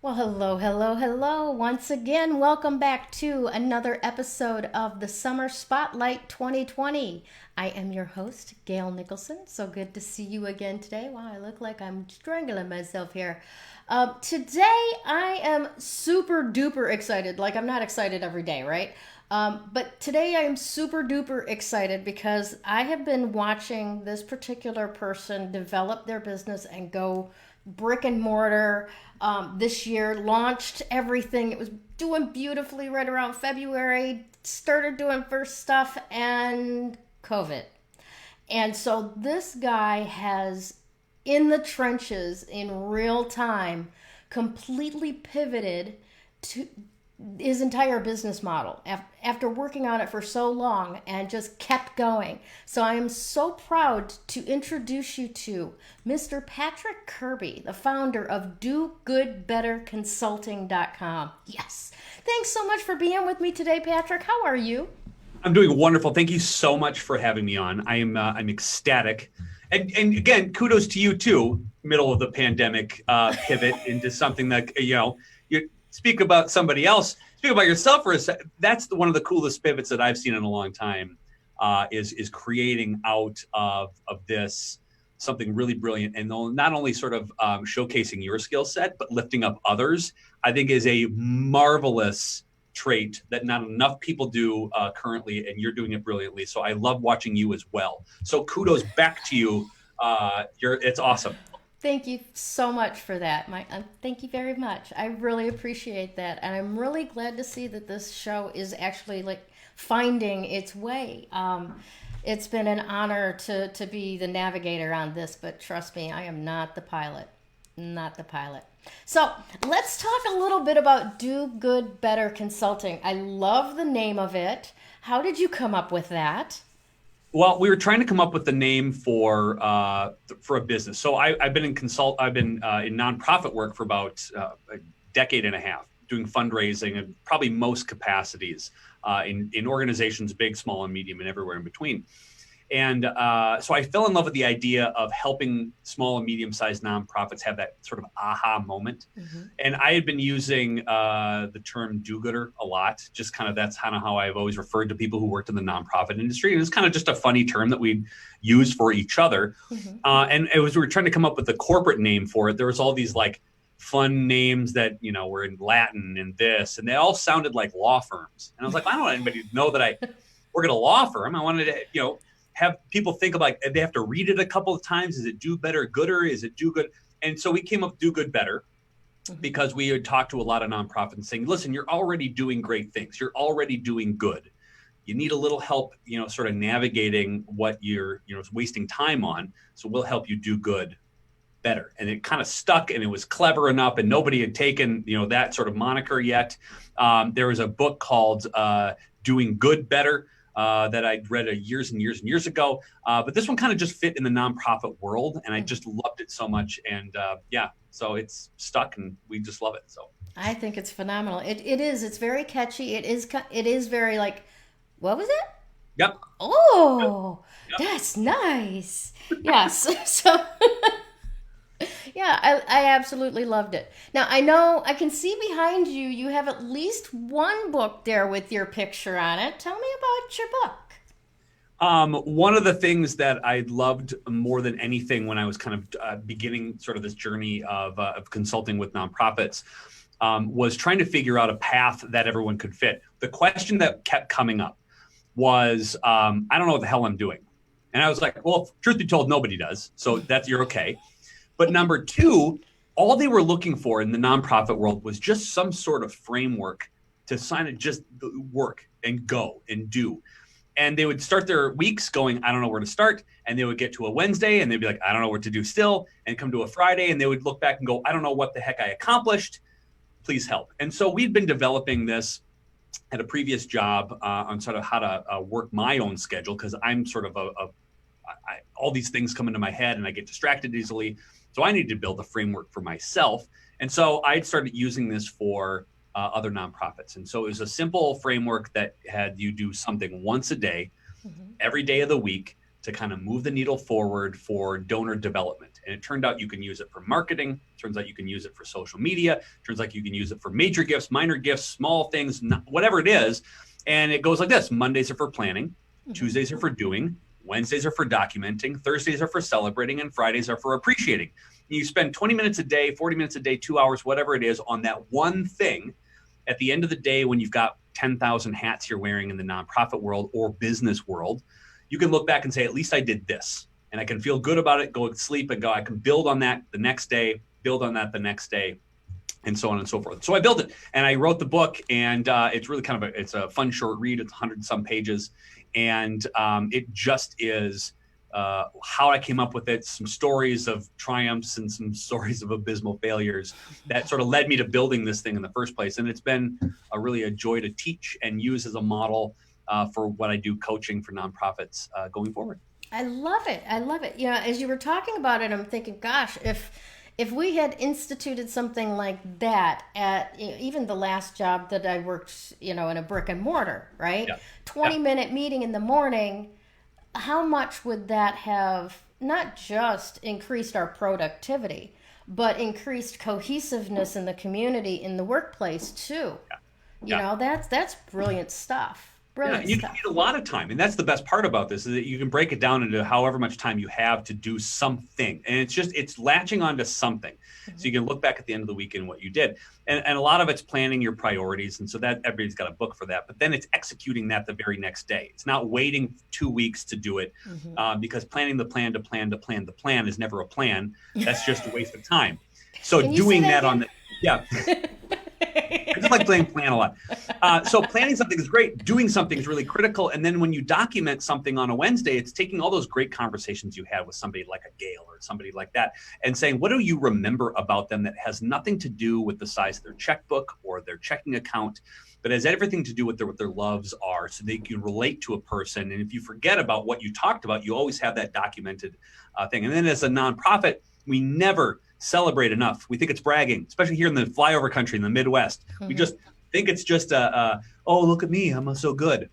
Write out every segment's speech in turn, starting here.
Well, hello, hello, hello. Once again, welcome back to another episode of the Summer Spotlight 2020. I am your host, Gail Nicholson. So good to see you again today. Wow, I look like I'm strangling myself here. Today, I am super duper excited. Like, I'm not excited every day, right? But today I am super duper excited because I have been watching this particular person develop their business and go brick and mortar this year, launched everything. It was doing beautifully right around February, started doing first stuff, and COVID. And so this guy has, in the trenches, in real time, completely pivoted to his entire business model after working on it for so long and just kept going. So I am so proud to introduce you to Mr. Patrick Kirby, the founder of DoGoodBetterConsulting.com. Yes. Thanks so much for being with me today, Patrick. How are you? I'm doing wonderful. Thank you so much for having me on. I'm ecstatic. And again, kudos to you too, middle of the pandemic, pivot into something that, you speak about somebody else, speak about yourself for a second. That's one of the coolest pivots that I've seen in a long time, is creating out of this something really brilliant. And not only sort of showcasing your skill set, but lifting up others, I think is a marvelous trait that not enough people do currently, and you're doing it brilliantly. So I love watching you as well. So kudos back to you. It's awesome. Thank you so much for that. Thank you very much. I really appreciate that, and I'm really glad to see that this show is actually like finding its way. It's been an honor to be the navigator on this, but trust me, I am not the pilot. Not the pilot. So let's talk a little bit about Do Good Better Consulting. I love the name of it. How did you come up with that? Well, we were trying to come up with the name for a business. So I've been in nonprofit work for about a decade and a half, doing fundraising in probably most capacities in organizations, big, small, and medium, and everywhere in between. And so I fell in love with the idea of helping small and medium-sized nonprofits have that sort of aha moment. Mm-hmm. And I had been using the term do-gooder a lot. Just kind of that's kind of how I've always referred to people who worked in the nonprofit industry. And it's kind of just a funny term that we use for each other. Mm-hmm. And we were trying to come up with a corporate name for it. There was all these like fun names that, were in Latin and this, and they all sounded like law firms. And I was like, I don't want anybody to know that I work at a law firm. I wanted to, have people think about, they have to read it a couple of times. Is it do better, gooder? Is it do good? And so we came up with Do Good Better because we had talked to a lot of nonprofits saying, listen, you're already doing great things. You're already doing good. You need a little help, sort of navigating what you're, wasting time on. So we'll help you do good better. And it kind of stuck, and it was clever enough, and nobody had taken, that sort of moniker yet. There was a book called Doing Good Better, that I'd read years and years and years ago. But this one kind of just fit in the nonprofit world, and I just loved it so much. And so it's stuck, and we just love it. So I think it's phenomenal. It is. It's very catchy. It is very like, what was it? Yep. Oh, Yep. that's nice. Yes. So yeah, I absolutely loved it. Now I know I can see behind you. You have at least one book there with your picture on it. Tell me about your book. One of the things that I loved more than anything when I was kind of beginning sort of this journey of consulting with nonprofits was trying to figure out a path that everyone could fit. The question that kept coming up was, I don't know what the hell I'm doing. And I was like, well, truth be told, nobody does. So you're okay. But number two, all they were looking for in the nonprofit world was just some sort of framework to sign it, just work and go and do. And they would start their weeks going, I don't know where to start. And they would get to a Wednesday and they'd be like, I don't know what to do still. And come to a Friday and they would look back and go, I don't know what the heck I accomplished. Please help. And so we'd been developing this at a previous job on sort of how to work my own schedule, because I'm sort of all these things come into my head and I get distracted easily. So I needed to build a framework for myself. And so I started using this for other nonprofits. And so it was a simple framework that had you do something once a day, every day of the week, to kind of move the needle forward for donor development. And it turned out you can use it for marketing. Turns out you can use it for social media. Turns out you can use it for major gifts, minor gifts, small things, whatever it is. And it goes like this. Mondays are for planning. Tuesdays are for doing. Wednesdays are for documenting. Thursdays are for celebrating. And Fridays are for appreciating. You spend 20 minutes a day, 40 minutes a day, 2 hours, whatever it is, on that one thing. At the end of the day, when you've got 10,000 hats you're wearing in the nonprofit world or business world, you can look back and say, at least I did this. And I can feel good about it, go to sleep and go, I can build on that the next day, build on that the next day, and so on and so forth. So I built it and I wrote the book, and it's really kind of it's a fun short read. It's 100 and some pages. And it just is how I came up with it, some stories of triumphs and some stories of abysmal failures that sort of led me to building this thing in the first place. And it's been really a joy to teach and use as a model for what I do coaching for nonprofits going forward. I love it. I love it. You know, as you were talking about it, I'm thinking, gosh, if we had instituted something like that at even the last job that I worked, in a brick and mortar, right? Yeah. 20-minute meeting in the morning, how much would that have not just increased our productivity, but increased cohesiveness in the community, in the workplace too? That's brilliant stuff. Brilliant you stuff. need a lot of time. And that's the best part about this, is that you can break it down into however much time you have to do something. And it's latching onto something. Mm-hmm. So you can look back at the end of the week and what you did. And a lot of it's planning your priorities. And so that everybody's got a book for that. But then it's executing that the very next day. It's not waiting 2 weeks to do it, because planning the plan to plan to plan the plan is never a plan. That's just a waste of time. So doing that on the, yeah. I just like playing plan a lot. So planning something is great. Doing something is really critical. And then when you document something on a Wednesday, it's taking all those great conversations you had with somebody like a Gail or somebody like that and saying, what do you remember about them that has nothing to do with the size of their checkbook or their checking account, but has everything to do with what their loves are, so they can relate to a person. And if you forget about what you talked about, you always have that documented thing. And then as a nonprofit, we never celebrate enough. We think it's bragging, especially here in the flyover country in the Midwest. Mm-hmm. We just think it's just oh, look at me, I'm so good.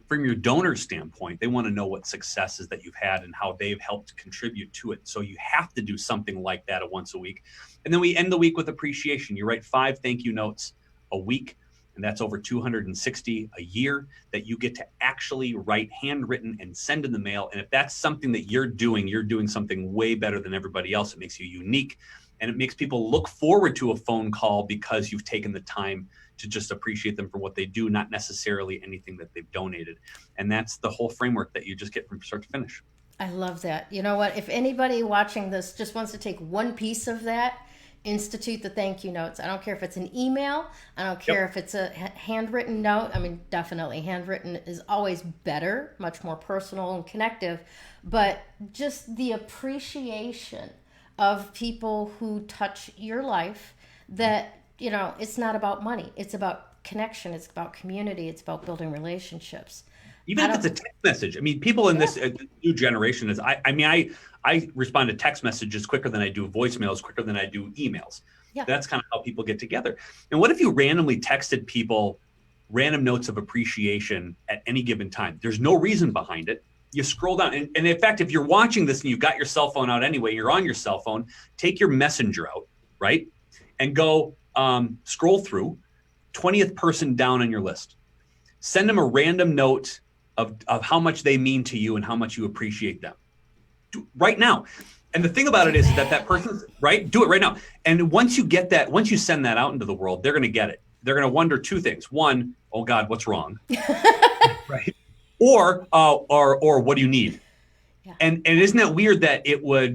From your donor standpoint, they want to know what successes that you've had and how they've helped contribute to it. So you have to do something like that once a week. And then we end the week with appreciation. You write 5 thank you notes a week, and that's over 260 a year that you get to actually write handwritten and send in the mail. And if that's something that you're doing something way better than everybody else. It makes you unique, and it makes people look forward to a phone call because you've taken the time to just appreciate them for what they do, not necessarily anything that they've donated. And that's the whole framework that you just get from start to finish. I love that. You know what? If anybody watching this just wants to take one piece of that, institute the thank you notes. I don't care if it's an email. I don't care if it's a handwritten note. I mean, definitely handwritten is always better, much more personal and connective. But just the appreciation of people who touch your life, that, it's not about money. It's about connection. It's about community. It's about building relationships. Even if it's a text message. I mean, people in this new generation is, I respond to text messages quicker than I do voicemails, quicker than I do emails. Yeah. That's kind of how people get together. And what if you randomly texted people random notes of appreciation at any given time? There's no reason behind it. You scroll down. And in fact, if you're watching this and you've got your cell phone out anyway, you're on your cell phone, take your messenger out, right? And go scroll through 20th person down on your list. Send them a random note of how much they mean to you and how much you appreciate them. Right now. And the thing about it is that person's right. Do it right now. And once you get that, once you send that out into the world, they're going to get it. They're going to wonder 2 things. One, oh God, what's wrong? Right. Or what do you need? Yeah. And isn't that weird that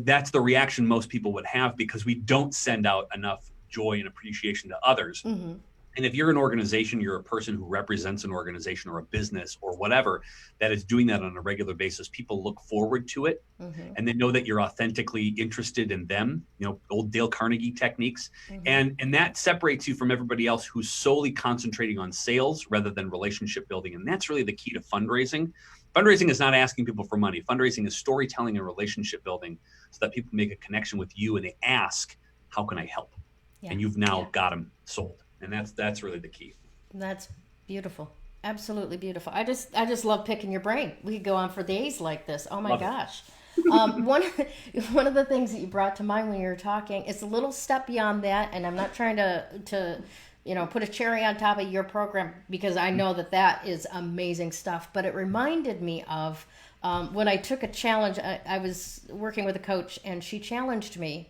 that's the reaction most people would have, because we don't send out enough joy and appreciation to others. Mm-hmm. And if you're an organization, you're a person who represents an organization or a business or whatever that is doing that on a regular basis, people look forward to it. Mm-hmm. And they know that you're authentically interested in them, old Dale Carnegie techniques. Mm-hmm. And that separates you from everybody else who's solely concentrating on sales rather than relationship building. And that's really the key to fundraising. Fundraising is not asking people for money. Fundraising is storytelling and relationship building, so that people make a connection with you and they ask, how can I help? Yeah. And you've now got them sold. And that's really the key. That's beautiful. Absolutely beautiful. I just love picking your brain. We could go on for days like this. Oh my Love it. gosh. One of the things that you brought to mind when you were talking is a little step beyond that, and I'm not trying to put a cherry on top of your program because I know that that is amazing stuff. But it reminded me of when I took a challenge. I was working with a coach, and she challenged me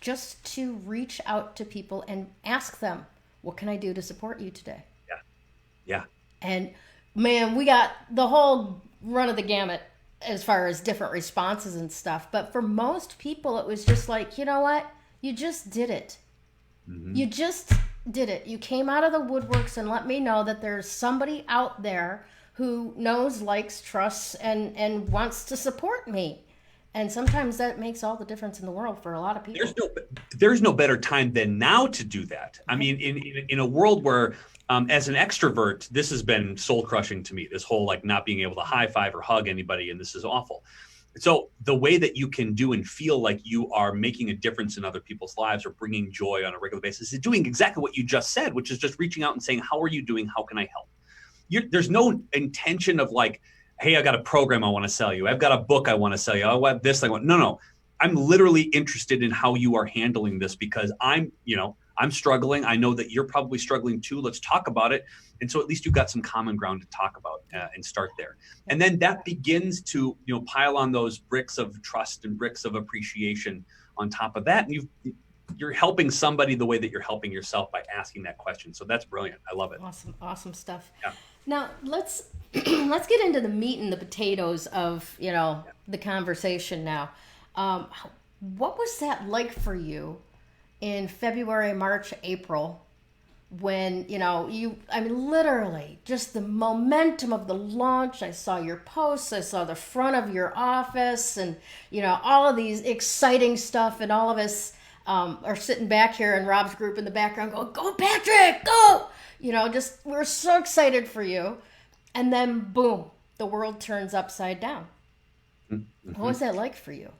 just to reach out to people and ask them, "What can I do to support you today?" Yeah. Yeah. And man, we got the whole run of the gamut as far as different responses and stuff. But for most people, it was just like, you know what? You just did it. Mm-hmm. You just did it. You came out of the woodworks and let me know that there's somebody out there who knows, likes, trusts, and wants to support me. And sometimes that makes all the difference in the world for a lot of people. There's no better time than now to do that. I mean, in a world where, as an extrovert, this has been soul crushing to me. This whole like not being able to high five or hug anybody, and this is awful. So the way that you can do and feel like you are making a difference in other people's lives or bringing joy on a regular basis is doing exactly what you just said, which is just reaching out and saying, "How are you doing? How can I help?" There's no intention of like, "Hey, I got a program I want to sell you. I've got a book I want to sell you. I want this. I want." No. I'm literally interested in how you are handling this because I'm struggling. I know that you're probably struggling too. Let's talk about it. And so at least you've got some common ground to talk about and start there. And then that begins to, pile on those bricks of trust and bricks of appreciation on top of that. And you're helping somebody the way that you're helping yourself by asking that question. So that's brilliant. I love it. Awesome stuff. Yeah. Now let's let's get into the meat and the potatoes of the conversation now. What was that like for you in February, March, April, when I mean, literally just the momentum of the launch? I saw your posts, I saw the front of your office, and all of these exciting stuff, and all of us are sitting back here in Rob's group in the background going, "Go Patrick, go!" Just we're so excited for you. And then boom, the world turns upside down. Mm-hmm. What was that like for you?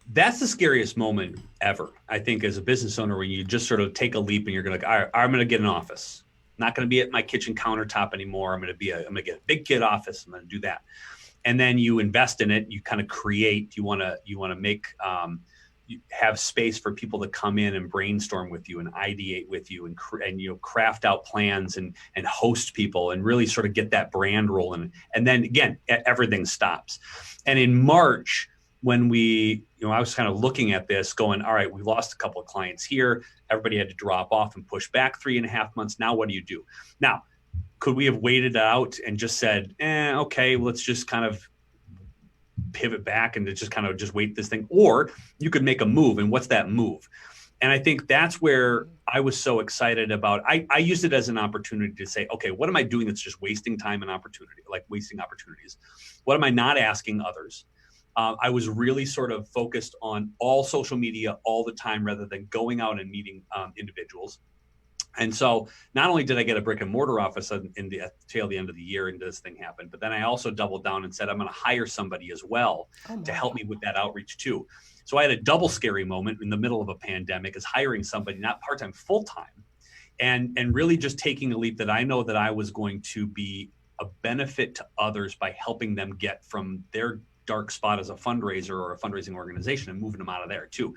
That's the scariest moment ever, I think, as a business owner, when you just sort of take a leap and you're going to, all right, I'm going to get an office. I'm not going to be at my kitchen countertop anymore. I'm going to get a big kid office. I'm going to do that. And then you invest in it. You kind of create, you want to make, you have space for people to come in and brainstorm with you and ideate with you and craft out plans and host people and really sort of get that brand rolling. And then again, everything stops. And in March, when I was kind of looking at this going, all right, we lost a couple of clients here. Everybody had to drop off and push back 3.5 months. Now, what do you do? Now, could we have waited out and just said, okay, let's just kind of pivot back and just kind of just wait this thing? Or you could make a move. And what's that move? And I think that's where I was so excited about. I used it as an opportunity to say, okay, what am I doing that's just wasting time and opportunity, like wasting opportunities? What am I not asking others? I was really sort of focused on all social media all the time rather than going out and meeting individuals. And so not only did I get a brick and mortar office in the tail the end of the year and this thing happened, but then I also doubled down and said, I'm going to hire somebody as well to help me with that outreach too. So I had a double scary moment in the middle of a pandemic, is hiring somebody, not part-time, full-time, and really just taking a leap that I know that I was going to be a benefit to others by helping them get from their dark spot as a fundraiser or a fundraising organization and moving them out of there too.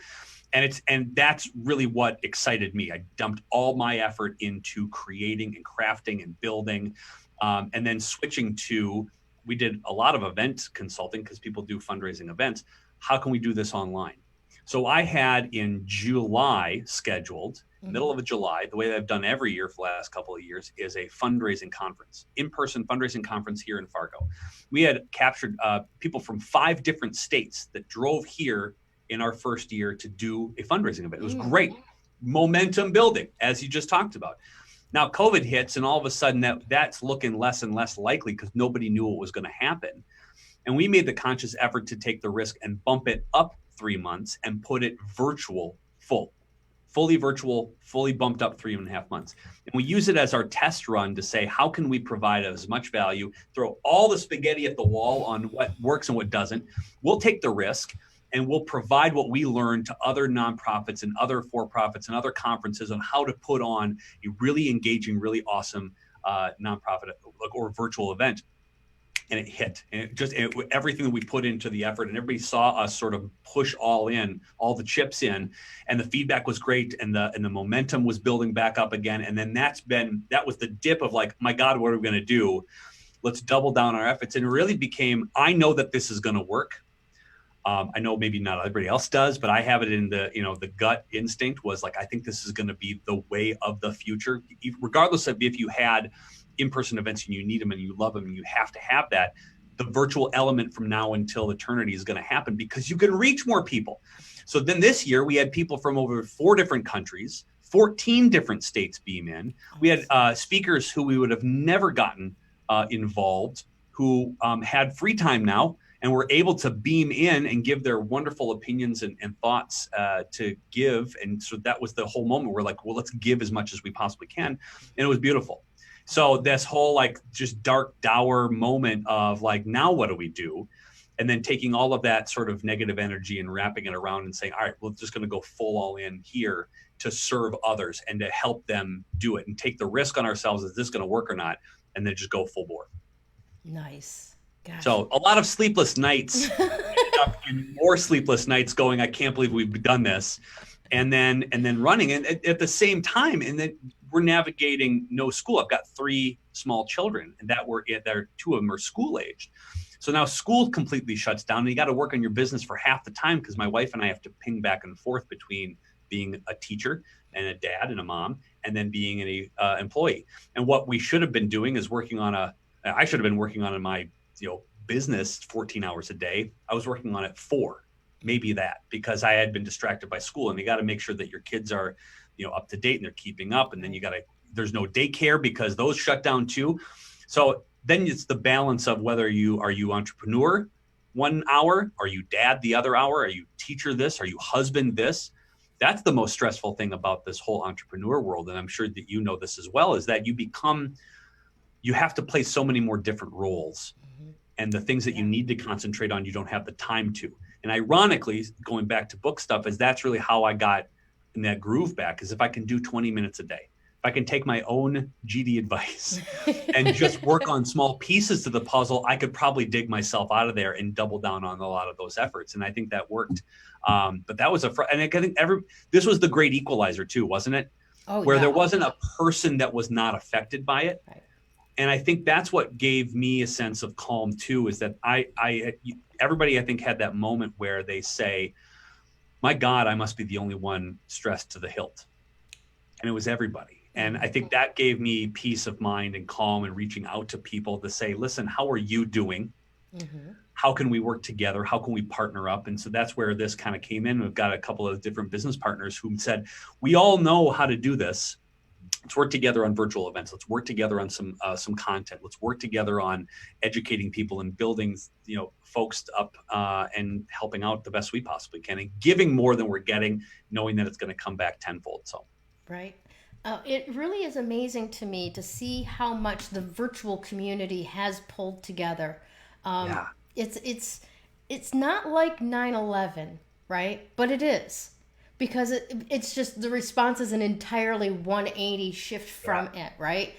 And that's really what excited me. I dumped all my effort into creating and crafting and building, and then switching to, we did a lot of event consulting because people do fundraising events. How can we do this online? So I had in July scheduled, middle of July, the way that I've done every year for the last couple of years, is a fundraising conference, in-person fundraising conference here in Fargo. We had captured people from 5 different states that drove here in our first year to do a fundraising event. It was great. Momentum building, as you just talked about. Now COVID hits, and all of a sudden that's looking less and less likely because nobody knew what was going to happen. And we made the conscious effort to take the risk and bump it up 3 months and put it virtual, fully virtual, fully bumped up 3.5 months. And we use it as our test run to say, how can we provide as much value, throw all the spaghetti at the wall on what works and what doesn't. We'll take the risk and we'll provide what we learned to other nonprofits and other for-profits and other conferences on how to put on a really engaging, really awesome nonprofit or virtual event. And it hit, and everything that we put into the effort, and everybody saw us sort of push all the chips in, and the feedback was great, and the momentum was building back up again. And then that was the dip of like, my God, what are we going to do? Let's double down our efforts. And it really became, I know that this is going to work. I know maybe not everybody else does, but I have it in the gut instinct was like, I think this is going to be the way of the future, regardless of if you had in-person events and you need them and you love them and you have to have that. The virtual element from now until eternity is going to happen because you can reach more people. So then this year we had people from over 4 different countries, 14 different states beam in. We had speakers who we would have never gotten involved, who had free time now and were able to beam in and give their wonderful opinions and thoughts to give. And so that was the whole moment. We're like, well, let's give as much as we possibly can. And it was beautiful. So this whole like just dark, dour moment of like, now what do we do? And then taking all of that sort of negative energy and wrapping it around and saying, all right, we're just going to go full all in here to serve others and to help them do it and take the risk on ourselves. Is this going to work or not? And then just go full bore. Nice. Gosh. So a lot of sleepless nights and more sleepless nights going, I can't believe we've done this. And then running. And at the same time, and then we're navigating no school. I've got 3 small children, and that 2 of them are school aged. So now school completely shuts down, and you got to work on your business for half the time because my wife and I have to ping back and forth between being a teacher and a dad and a mom, and then being an employee. And what we should have been doing is I should have been working on my business 14 hours a day. I was working on it 4. Maybe that, because I had been distracted by school, and you got to make sure that your kids are, up to date and they're keeping up. And then there's no daycare because those shut down too. So then it's the balance of whether are you entrepreneur 1 hour? Are you dad the other hour? Are you teacher this? Are you husband this? That's the most stressful thing about this whole entrepreneur world. And I'm sure that you know this as well, is that you have to play so many more different roles. Mm-hmm. And the things that you need to concentrate on, you don't have the time to. And ironically, going back to book stuff, is that's really how I got in that groove back, is if I can do 20 minutes a day, if I can take my own GD advice and just work on small pieces to the puzzle, I could probably dig myself out of there and double down on a lot of those efforts. And I think that worked. But that was and I think this was the great equalizer too, wasn't it? Where there wasn't a person that was not affected by it. Right. And I think that's what gave me a sense of calm too, is that everybody I think had that moment where they say, my God, I must be the only one stressed to the hilt. And it was everybody. And I think that gave me peace of mind and calm and reaching out to people to say, listen, how are you doing? Mm-hmm. How can we work together? How can we partner up? And so that's where this kind of came in. We've got a couple of different business partners who said, we all know how to do this. Let's work together on virtual events. Let's work together on some content. Let's work together on educating people and building, folks up and helping out the best we possibly can and giving more than we're getting, knowing that it's going to come back tenfold. So, right. It really is amazing to me to see how much the virtual community has pulled together. It's not like 9/11, right? But it is. Because it's just the response is an entirely 180 shift from it, right?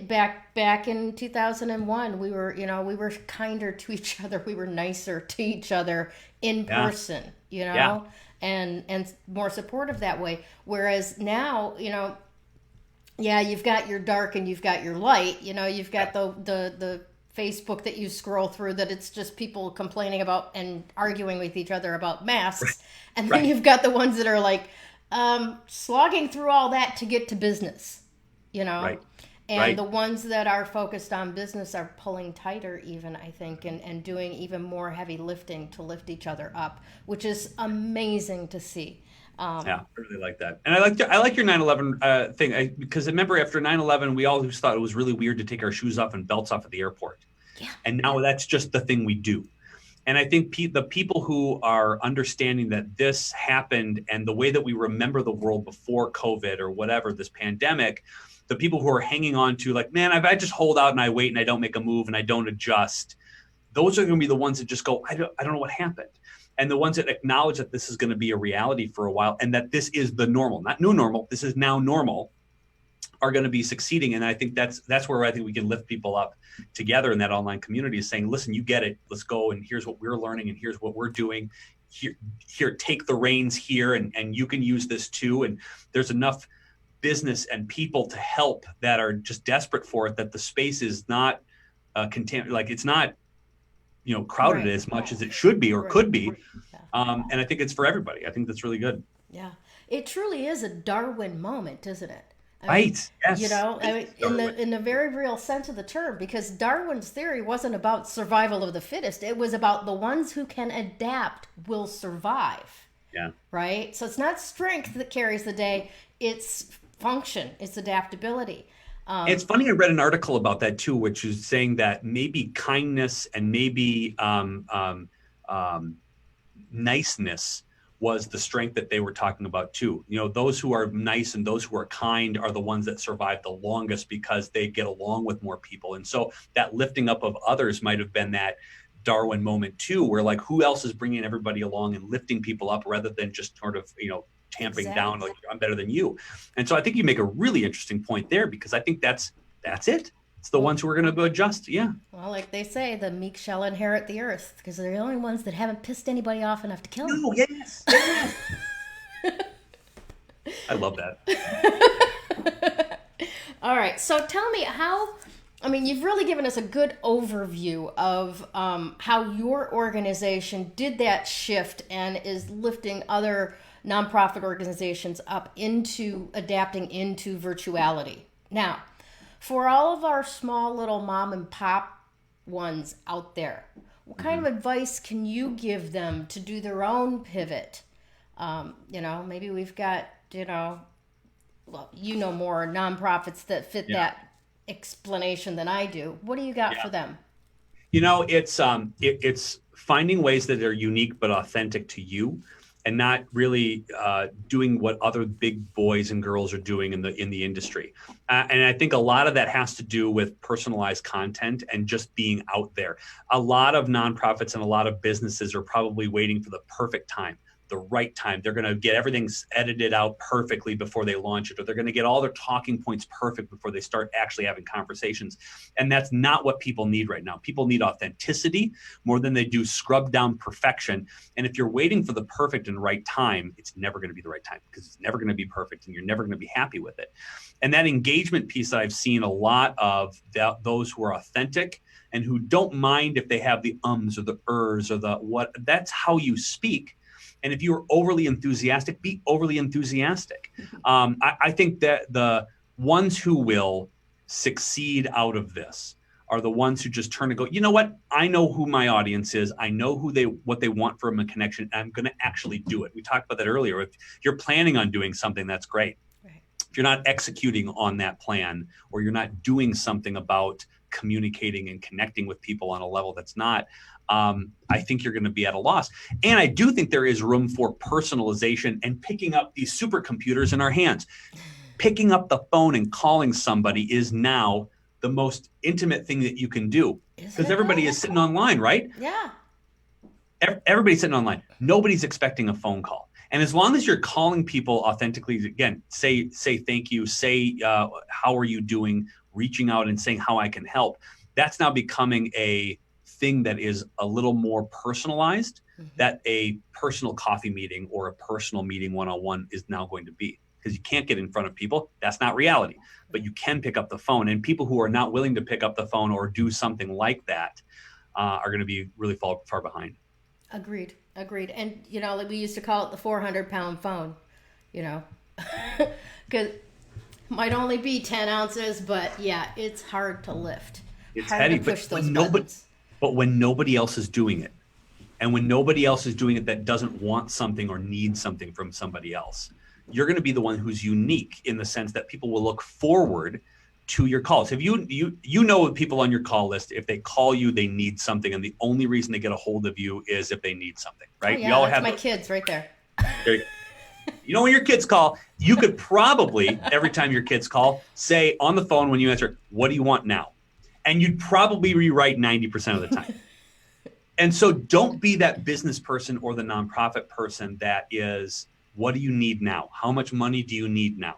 Back in 2001, we were kinder to each other, we were nicer to each other in person, and more supportive that way. Whereas now, you've got your dark and you've got your light. You've got the Facebook that you scroll through that it's just people complaining about and arguing with each other about masks. Right. And then you've got the ones that are like slogging through all that to get to business, Right. And the ones that are focused on business are pulling tighter even, I think, and doing even more heavy lifting to lift each other up, which is amazing to see. I really like that. And I like your 9/11 thing, because I remember after 9/11, we all thought it was really weird to take our shoes off and belts off at the airport. Yeah. And now that's just the thing we do. And I think the people who are understanding that this happened and the way that we remember the world before COVID or whatever, this pandemic, the people who are hanging on to like, man, I just hold out and I wait and I don't make a move and I don't adjust. Those are going to be the ones that just go, I don't know what happened. And the ones that acknowledge that this is going to be a reality for a while and that this is the normal, not new normal. This is now normal. are going to be succeeding. And I think that's where I think we can lift people up together in that online community, is saying, listen, you get it. Let's go. And here's what we're learning. And here's what we're doing. Here, take the reins here. And you can use this too. And there's enough business and people to help that are just desperate for it, that the space is not like it's not, crowded Right. as much as it should be or Right. could be. Yeah. And I think it's for everybody. I think that's really good. Yeah. It truly is a Darwin moment, isn't it? I mean, Right. Yes. in the very real sense of the term, because Darwin's theory wasn't about survival of the fittest. It was about the ones who can adapt will survive. Yeah. Right? So it's not strength that carries the day, it's function, it's adaptability. It's funny. I read an article about that too, which is saying that maybe kindness and maybe niceness was the strength that they were talking about too. Those who are nice and those who are kind are the ones that survive the longest because they get along with more people. And so that lifting up of others might have been that Darwin moment too, where like, who else is bringing everybody along and lifting people up rather than just sort of, tamping down, like, I'm better than you. And so I think you make a really interesting point there, because I think that's it. It's the ones who are going to adjust. Yeah. Well, like they say, the meek shall inherit the earth, because they're the only ones that haven't pissed anybody off enough to kill them. Oh, yes. I love that. All right. So tell me you've really given us a good overview of how your organization did that shift and is lifting other nonprofit organizations up into adapting into virtuality. Now, for all of our small little mom and pop ones out there, what kind of advice can you give them to do their own pivot? Maybe we've got, more nonprofits that fit that explanation than I do. What do you got for them? It's finding ways that are unique but authentic to you, and not really doing what other big boys and girls are doing in the industry. And I think a lot of that has to do with personalized content and just being out there. A lot of nonprofits and a lot of businesses are probably waiting for the perfect time, the right time. They're going to get everything edited out perfectly before they launch it, or they're going to get all their talking points perfect before they start actually having conversations. And that's not what people need right now. People need authenticity more than they do scrubbed down perfection. And if you're waiting for the perfect and right time, it's never going to be the right time, because it's never going to be perfect and you're never going to be happy with it. And that engagement piece that I've seen a lot of, those who are authentic and who don't mind if they have the ums or the ers or the what, that's how you speak. And if you're overly enthusiastic, be overly enthusiastic. I think that the ones who will succeed out of this are the ones who just turn and go, you know what? I know who my audience is. I know what they want from a connection. And I'm going to actually do it. We talked about that earlier. If you're planning on doing something, that's great. Right. If you're not executing on that plan, or you're not doing something about communicating and connecting with people on a level that's not, I think you're going to be at a loss. And I do think there is room for personalization and picking up these supercomputers in our hands. Picking up the phone and calling somebody is now the most intimate thing that you can do, because everybody is sitting online, right? Yeah. Everybody's sitting online. Nobody's expecting a phone call. And as long as you're calling people authentically, again, say thank you, say how are you doing, reaching out and saying how I can help, that's now becoming a thing that is a little more personalized, that a personal coffee meeting or a personal meeting one-on-one is now going to be. Because you can't get in front of people. That's not reality. But you can pick up the phone. And people who are not willing to pick up the phone or do something like that are going to be really far behind. Agreed. And, like we used to call it the 400-pound phone, because might only be 10 ounces, but yeah, it's hard to lift. It's hard heavy, to push those buttons. But when nobody else is doing it, and when nobody else is doing it that doesn't want something or need something from somebody else, you're going to be the one who's unique in the sense that people will look forward to your calls. If you know people on your call list, if they call you, they need something, and the only reason they get a hold of you is if they need something, right? Oh, yeah, we all have my kids right there. When your kids call, you could probably, every time your kids call, say on the phone when you answer, what do you want now? And you'd probably rewrite 90% of the time. And so don't be that business person or the nonprofit person that is, what do you need now? How much money do you need now?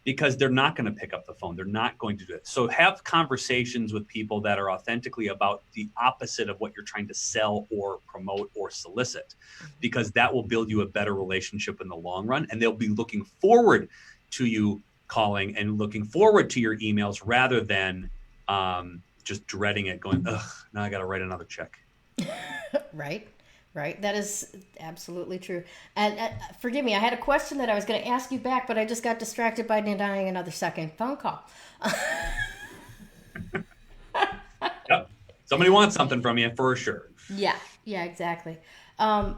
because they're not going to pick up the phone. They're not going to do it. So have conversations with people that are authentically about the opposite of what you're trying to sell or promote or solicit, because that will build you a better relationship in the long run. And they'll be looking forward to you calling and looking forward to your emails rather than just dreading it, going, ugh, now I got to write another check. Right. Right. That is absolutely true. And forgive me, I had a question that I was going to ask you back, but I just got distracted by denying another second phone call. Yep. Somebody wants something from you for sure. Yeah. Yeah, exactly. No,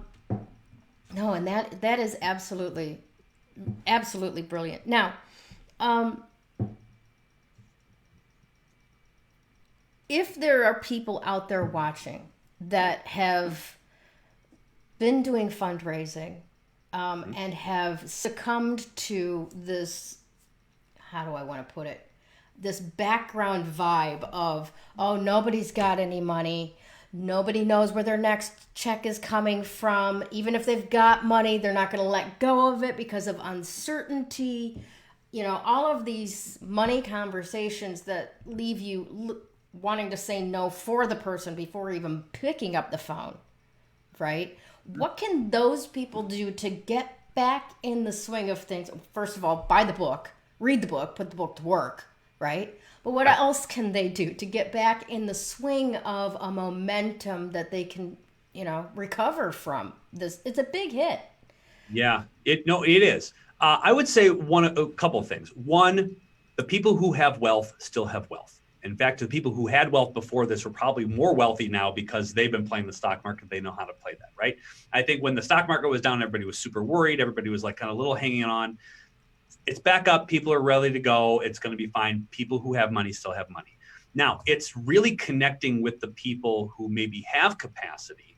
and that is absolutely brilliant. Now, if there are people out there watching that have been doing fundraising and have succumbed to this, how do I want to put it, this background vibe of, oh, nobody's got any money, nobody knows where their next check is coming from, even if they've got money, they're not going to let go of it because of uncertainty, all of these money conversations that leave you wanting to say no for the person before even picking up the phone, right? What can those people do to get back in the swing of things? First of all, buy the book, read the book, put the book to work, right? But what else can they do to get back in the swing of a momentum that they can, recover from this? It's a big hit. Yeah, it is. I would say a couple of things. One, the people who have wealth still have wealth. In fact, the people who had wealth before this are probably more wealthy now because they've been playing the stock market. They know how to play that, right? I think when the stock market was down, everybody was super worried. Everybody was like kind of a little hanging on. It's back up. People are ready to go. It's going to be fine. People who have money still have money. Now, it's really connecting with the people who maybe have capacity,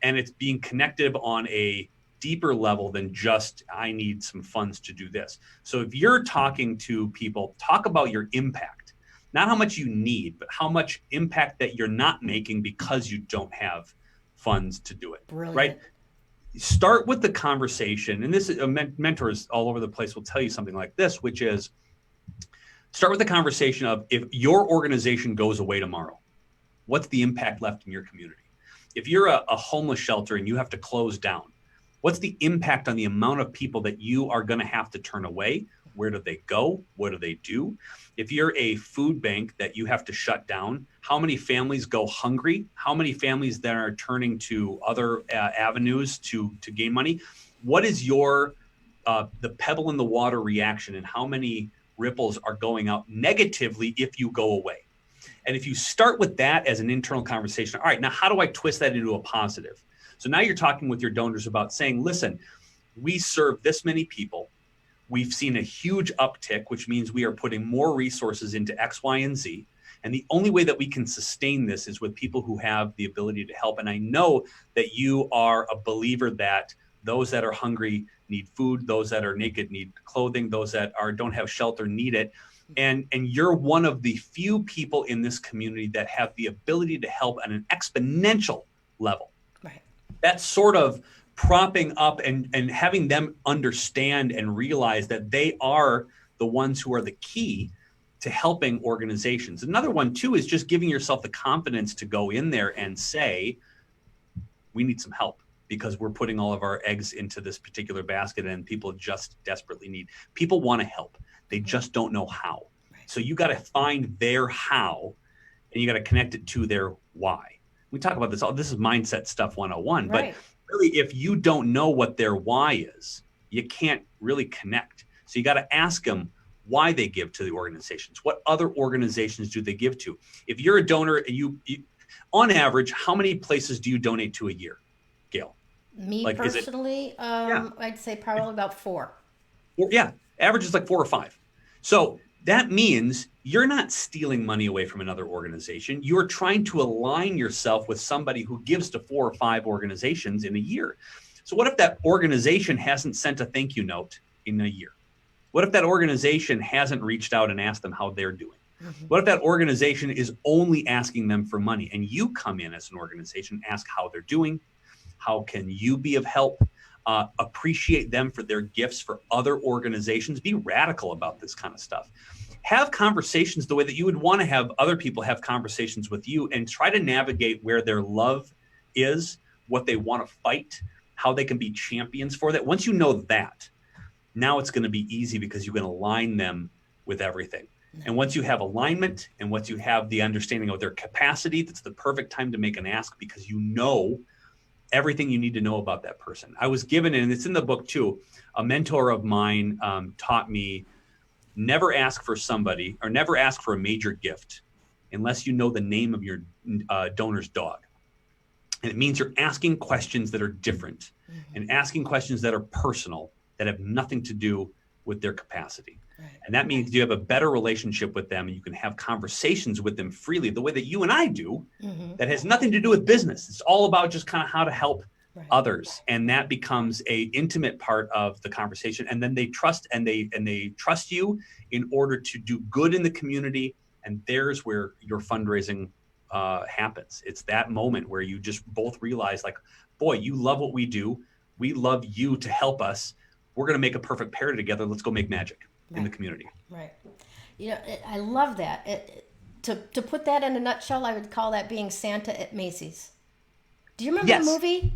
and it's being connected on a deeper level than just, I need some funds to do this. So if you're talking to people, talk about your impact. Not how much you need, but how much impact that you're not making because you don't have funds to do it. Brilliant. Right? Start with the conversation. And this is mentors all over the place will tell you something like this, which is start with the conversation of, if your organization goes away tomorrow, what's the impact left in your community? If you're a homeless shelter and you have to close down, what's the impact on the amount of people that you are going to have to turn away? Where do they go? What do they do? If you're a food bank that you have to shut down, how many families go hungry? How many families then are turning to other avenues to gain money? What is your the pebble in the water reaction, and how many ripples are going out negatively if you go away? And if you start with that as an internal conversation, all right, now how do I twist that into a positive? So now you're talking with your donors about saying, listen, we serve this many people. We've seen a huge uptick, which means we are putting more resources into X, Y, and Z. And the only way that we can sustain this is with people who have the ability to help. And I know that you are a believer that those that are hungry need food, those that are naked need clothing, those that don't have shelter need it. And you're one of the few people in this community that have the ability to help at an exponential level. Right. That's sort of propping up and having them understand and realize that they are the ones who are the key to helping organizations. Another one too is just giving yourself the confidence to go in there and say, we need some help because we're putting all of our eggs into this particular basket and people just desperately need. People want to help. They just don't know how. So you got to find their how and you got to connect it to their why. We talk about this. This is mindset stuff 101, right. But really, if you don't know what their why is, you can't really connect. So you got to ask them why they give to the organizations. What other organizations do they give to? If you're a donor, you on average, how many places do you donate to a year, Gail? Me personally, I'd say probably about 4. Yeah, average is like 4 or 5. So that means you're not stealing money away from another organization. You're trying to align yourself with somebody who gives to 4 or 5 organizations in a year. So what if that organization hasn't sent a thank you note in a year? What if that organization hasn't reached out and asked them how they're doing? Mm-hmm. What if that organization is only asking them for money and you come in as an organization, ask how they're doing? How can you be of help? appreciate them for their gifts for other organizations. Be radical about this kind of stuff. Have conversations the way that you would want to have other people have conversations with you, and try to navigate where their love is, what they want to fight, how they can be champions for that. Once you know that, now it's going to be easy because you can align them with everything. And once you have alignment and once you have the understanding of their capacity, that's the perfect time to make an ask, because you know everything you need to know about that person. I was given, and it's in the book too, a mentor of mine taught me, never ask for somebody or never ask for a major gift unless you know the name of your donor's dog. And it means you're asking questions that are different and asking questions that are personal, that have nothing to do with their capacity. Right. And that means you have a better relationship with them, and you can have conversations with them freely the way that you and I do, that has nothing to do with business. It's all about just kind of how to help others. And that becomes a intimate part of the conversation. And then they trust, and they trust you in order to do good in the community. And there's where your fundraising happens. It's that moment where you just both realize, like, boy, you love what we do. We love you to help us. We're going to make a perfect pair together. Let's go make magic in the community. Right. You know, I love that. To put that in a nutshell, I would call that being Santa at Macy's. Do you remember the movie?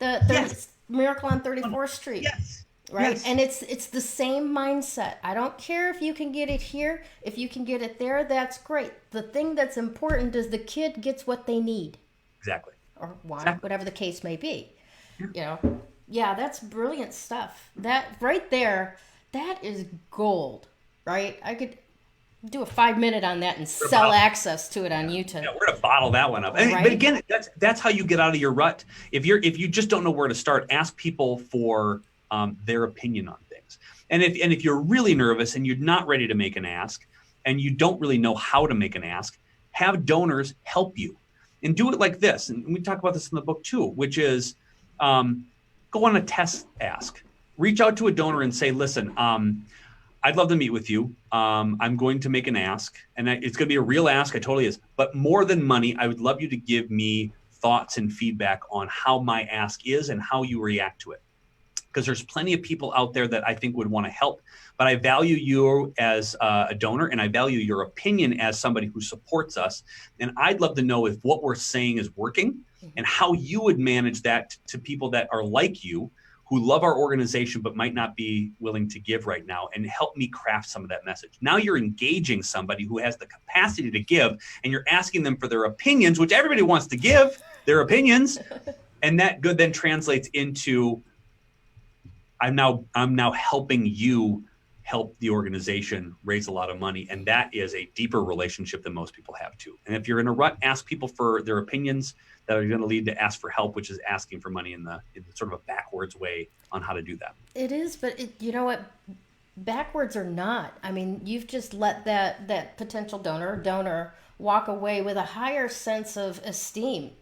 The Miracle on 34th Street? Yes. Right? Yes. And it's the same mindset. I don't care if you can get it here. If you can get it there, that's great. The thing that's important is the kid gets what they need. Exactly. Or want, whatever the case may be. Yeah. You know? Yeah, that's brilliant stuff. That right there, that is gold, right? I could do a 5-minute on that and sell access to it on YouTube. Yeah, we're gonna bottle that one up. Right? But again, that's how you get out of your rut. If you just don't know where to start, ask people for their opinion on things. And if you're really nervous and you're not ready to make an ask, and you don't really know how to make an ask, have donors help you, and do it like this. And we talk about this in the book too, which is go on a test ask. Reach out to a donor and say, listen, I'd love to meet with you. I'm going to make an ask, and it's going to be a real ask. It totally is. But more than money, I would love you to give me thoughts and feedback on how my ask is and how you react to it. Because there's plenty of people out there that I think would want to help. But I value you as a donor, and I value your opinion as somebody who supports us. And I'd love to know if what we're saying is working, and how you would manage that to people that are like you, who love our organization but might not be willing to give right now, and help me craft some of that message. Now you're engaging somebody who has the capacity to give, and you're asking them for their opinions, which everybody wants to give their opinions. And that good then translates into, I'm now helping you help the organization raise a lot of money. And that is a deeper relationship than most people have too. And if you're in a rut, ask people for their opinions. That are going to lead to ask for help, which is asking for money in sort of a backwards way on how to do that. It is, but you know what? Backwards or not, I mean, you've just let that potential donor walk away with a higher sense of esteem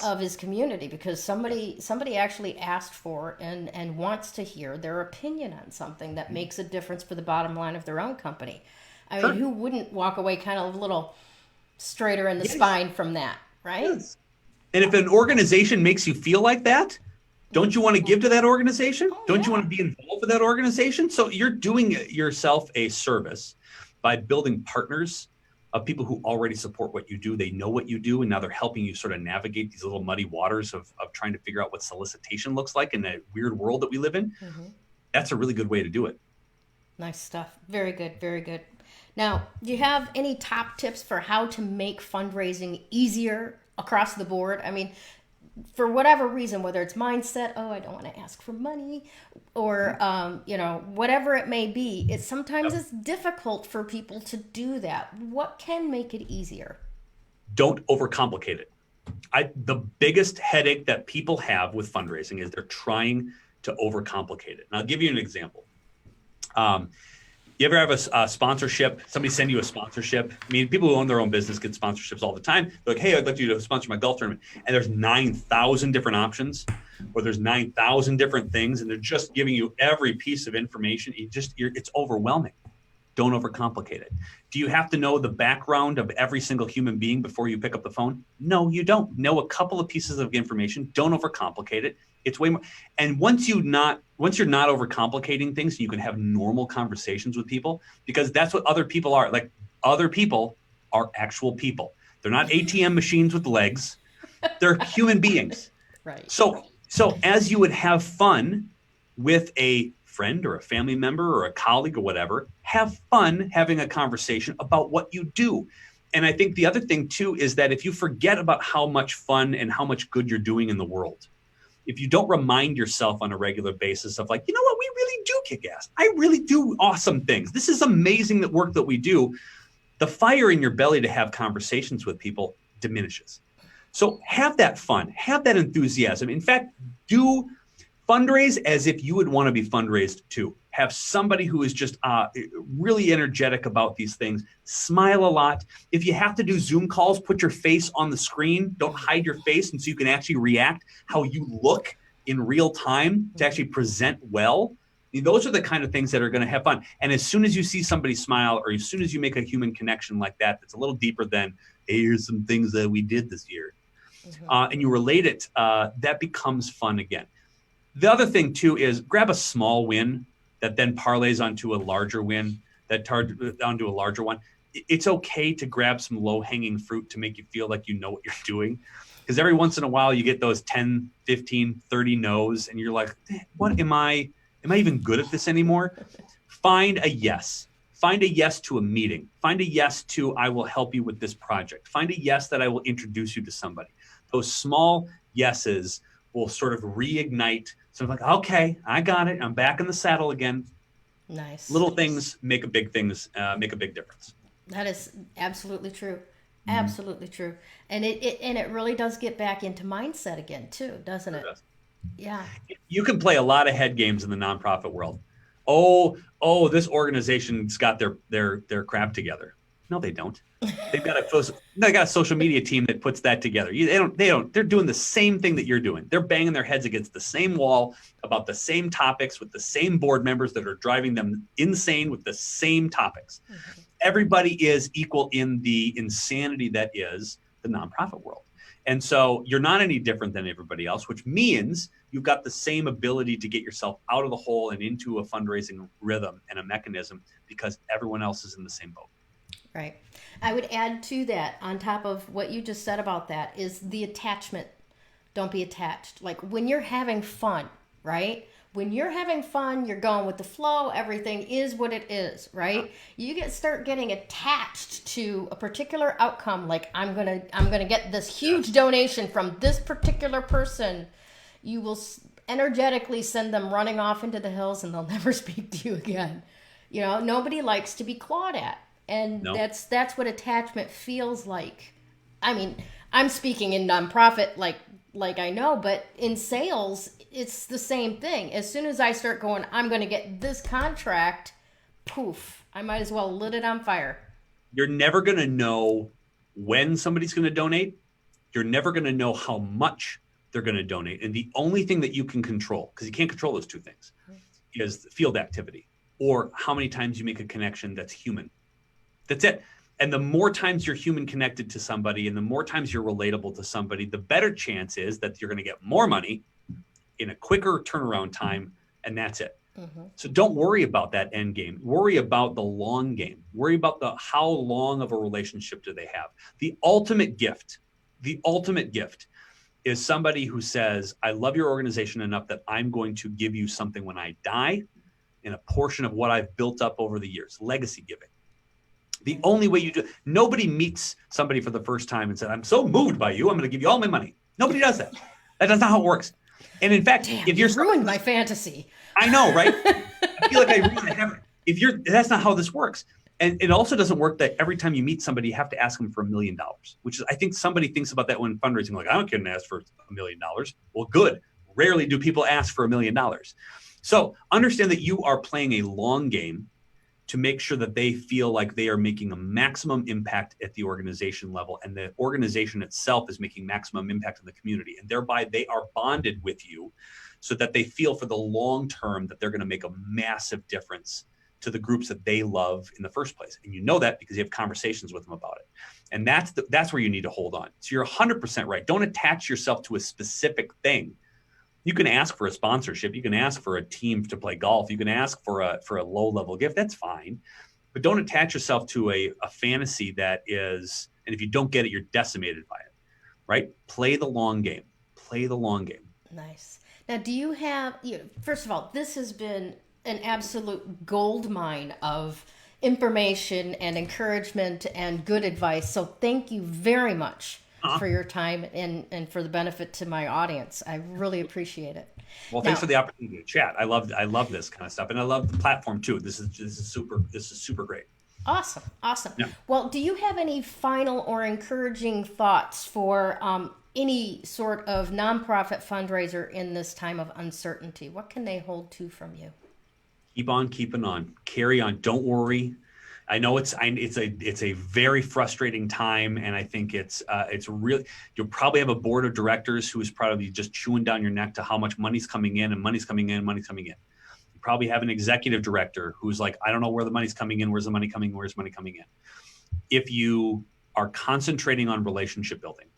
of his community, because somebody actually asked for and wants to hear their opinion on something that makes a difference for the bottom line of their own company. I mean, who wouldn't walk away kind of a little straighter in the spine from that, right? Yes. And if an organization makes you feel like that, don't you want to give to that organization? Don't you want to be involved with that organization? So you're doing yourself a service by building partners of people who already support what you do. They know what you do, and now they're helping you sort of navigate these little muddy waters of trying to figure out what solicitation looks like in the weird world that we live in. That's a really good way to do it. Nice stuff. Very good. Very good. Now, do you have any top tips for how to make fundraising easier across the board? I mean, for whatever reason, whether it's mindset, I don't want to ask for money, or whatever it may be, sometimes it's difficult for people to do that. What can make it easier? Don't overcomplicate it. The biggest headache that people have with fundraising is they're trying to overcomplicate it. And I'll give you an example. You ever have a sponsorship? Somebody send you a sponsorship? I mean, people who own their own business get sponsorships all the time. They're like, hey, I'd like you to sponsor my golf tournament. And there's 9,000 different options, or there's 9,000 different things, and they're just giving you every piece of information. It's overwhelming. Don't overcomplicate it. Do you have to know the background of every single human being before you pick up the phone? No, you don't. Know a couple of pieces of information. Don't overcomplicate it. It's way more. And once you're not overcomplicating things, you can have normal conversations with people, because that's what other people are. Like, other people are actual people. They're not ATM machines with legs. They're human beings. Right. So as you would have fun with a friend or a family member or a colleague or whatever, have fun having a conversation about what you do. And I think the other thing too is that if you forget about how much fun and how much good you're doing in the world, if you don't remind yourself on a regular basis of like, you know what, we really do kick ass. I really do awesome things. This is amazing, that work that we do. The fire in your belly to have conversations with people diminishes. So have that fun, have that enthusiasm. In fact, do fundraise as if you would want to be fundraised too. Have somebody who is just really energetic about these things. Smile a lot. If you have to do Zoom calls, put your face on the screen. Don't hide your face, and so you can actually react how you look in real time to actually present well. I mean, those are the kind of things that are going to have fun. And as soon as you see somebody smile, or as soon as you make a human connection like that, that's a little deeper than, hey, here's some things that we did this year, and you relate it, that becomes fun again. The other thing too is grab a small win that then parlays onto a larger win, onto a larger one. It's okay to grab some low-hanging fruit to make you feel like you know what you're doing. Because every once in a while you get those 10, 15, 30 no's, and you're like, what am I even good at this anymore? Find a yes. Find a yes to a meeting. Find a yes to, I will help you with this project. Find a yes that I will introduce you to somebody. Those small yeses will sort of reignite. So like, okay, I got it. I'm back in the saddle again. Nice. Little things make a big difference. That is absolutely true. Absolutely true. And it really does get back into mindset again too, doesn't it? Yeah. You can play a lot of head games in the nonprofit world. Oh, this organization's got their crap together. No, they don't. They got a social media team that puts that together. They don't. They're doing the same thing that you're doing. They're banging their heads against the same wall about the same topics with the same board members that are driving them insane with the same topics. Mm-hmm. Everybody is equal in the insanity that is the nonprofit world. And so you're not any different than everybody else, which means you've got the same ability to get yourself out of the hole and into a fundraising rhythm and a mechanism, because everyone else is in the same boat. Right. I would add to that, on top of what you just said about that, is the attachment. Don't be attached. Like when you're having fun, right? When you're having fun, you're going with the flow. Everything is what it is, right? You start getting attached to a particular outcome. Like I'm gonna get this huge donation from this particular person. You will energetically send them running off into the hills, and they'll never speak to you again. You know, nobody likes to be clawed at. And that's what attachment feels like. I mean, I'm speaking in nonprofit like I know, but in sales, it's the same thing. As soon as I start going, I'm going to get this contract, poof, I might as well lit it on fire. You're never going to know when somebody's going to donate. You're never going to know how much they're going to donate. And the only thing that you can control, because you can't control those two things, is field activity, or how many times you make a connection that's human. That's it. And the more times you're human connected to somebody, and the more times you're relatable to somebody, the better chance is that you're going to get more money in a quicker turnaround time. And that's it. Mm-hmm. So don't worry about that end game. Worry about the long game. Worry about how long of a relationship do they have. The ultimate gift is somebody who says, I love your organization enough that I'm going to give you something when I die, in a portion of what I've built up over the years. Legacy giving. The only way you do, nobody meets somebody for the first time and said, I'm so moved by you, I'm going to give you all my money. Nobody does that. That's not how it works. And in fact, if you're ruined my fantasy. I know, right? I feel like I really haven't. That's not how this works. And it also doesn't work that every time you meet somebody, you have to ask them for $1 million, which is, I think somebody thinks about that when fundraising, like, I don't get asked for $1 million. Well, good. Rarely do people ask for $1 million. So understand that you are playing a long game to make sure that they feel like they are making a maximum impact at the organization level, and the organization itself is making maximum impact in the community. And thereby they are bonded with you so that they feel for the long term that they're going to make a massive difference to the groups that they love in the first place. And you know that because you have conversations with them about it. And that's where you need to hold on. So you're 100% right. Don't attach yourself to a specific thing. You can ask for a sponsorship. You can ask for a team to play golf. You can ask for a low-level gift. That's fine. But don't attach yourself to a fantasy that is, and if you don't get it, you're decimated by it, right? Play the long game. Play the long game. Nice. Now, do you have, first of all, this has been an absolute gold mine of information and encouragement and good advice. So thank you very much for your time and for the benefit to my audience. I really appreciate it. Well, thanks for the opportunity to chat. I love this kind of stuff, and I love the platform too. This is super great. Awesome. Yeah. Well, do you have any final or encouraging thoughts for any sort of nonprofit fundraiser in this time of uncertainty? What can they hold to from you? Keep on keeping on. Carry on. Don't worry. I know it's a very frustrating time, and I think it's really, you'll probably have a board of directors who is probably just chewing down your neck to how much money's coming in and money's coming in and money's coming in. You probably have an executive director who's like, I don't know where the money's coming in. Where's the money coming? Where's money coming in? If you are concentrating on relationship building,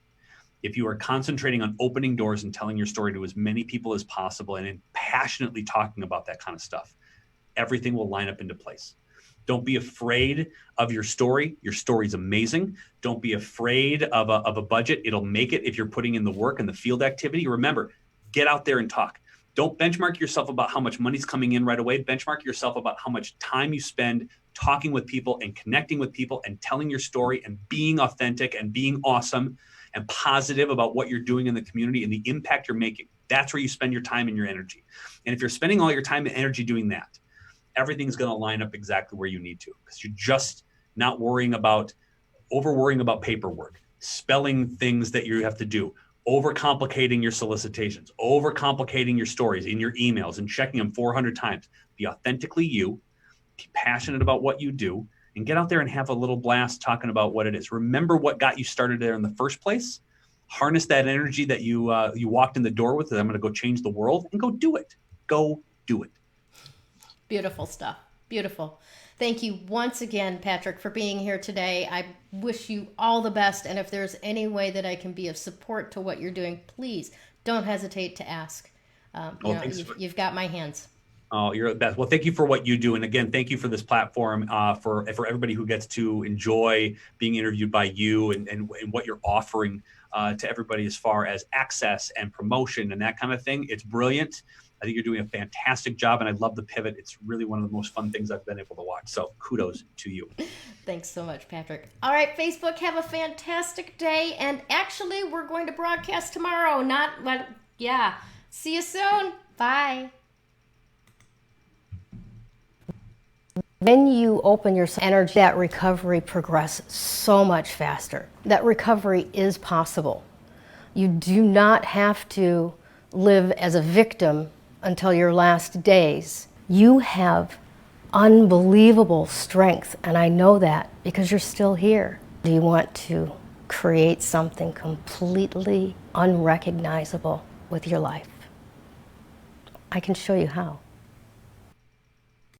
if you are concentrating on opening doors and telling your story to as many people as possible and passionately talking about that kind of stuff, everything will line up into place. Don't be afraid of your story. Your story's amazing. Don't be afraid of a budget. It'll make it if you're putting in the work and the field activity. Remember, get out there and talk. Don't benchmark yourself about how much money's coming in right away. Benchmark yourself about how much time you spend talking with people and connecting with people and telling your story and being authentic and being awesome and positive about what you're doing in the community and the impact you're making. That's where you spend your time and your energy. And if you're spending all your time and energy doing that, everything's going to line up exactly where you need to, because you're just not worrying about paperwork, spelling things that you have to do, overcomplicating your solicitations, overcomplicating your stories in your emails and checking them 400 times. Be authentically you, be passionate about what you do, and get out there and have a little blast talking about what it is. Remember what got you started there in the first place. Harness that energy that you walked in the door with. I'm going to go change the world, and go do it. Go do it. Beautiful stuff. Beautiful. Thank you once again, Patrick, for being here today. I wish you all the best. And if there's any way that I can be of support to what you're doing, please don't hesitate to ask. You've got my hands. Oh, you're the best. Well, thank you for what you do. And again, thank you for this platform, for everybody who gets to enjoy being interviewed by you and what you're offering to everybody as far as access and promotion and that kind of thing. It's brilliant. I think you're doing a fantastic job, and I love the pivot. It's really one of the most fun things I've been able to watch. So kudos to you. Thanks so much, Patrick. All right, Facebook, have a fantastic day. And actually, we're going to broadcast tomorrow. See you soon. Bye. When you open your energy, that recovery progresses so much faster. That recovery is possible. You do not have to live as a victim until your last days. You have unbelievable strength, and I know that because you're still here. Do you want to create something completely unrecognizable with your life? I can show you how.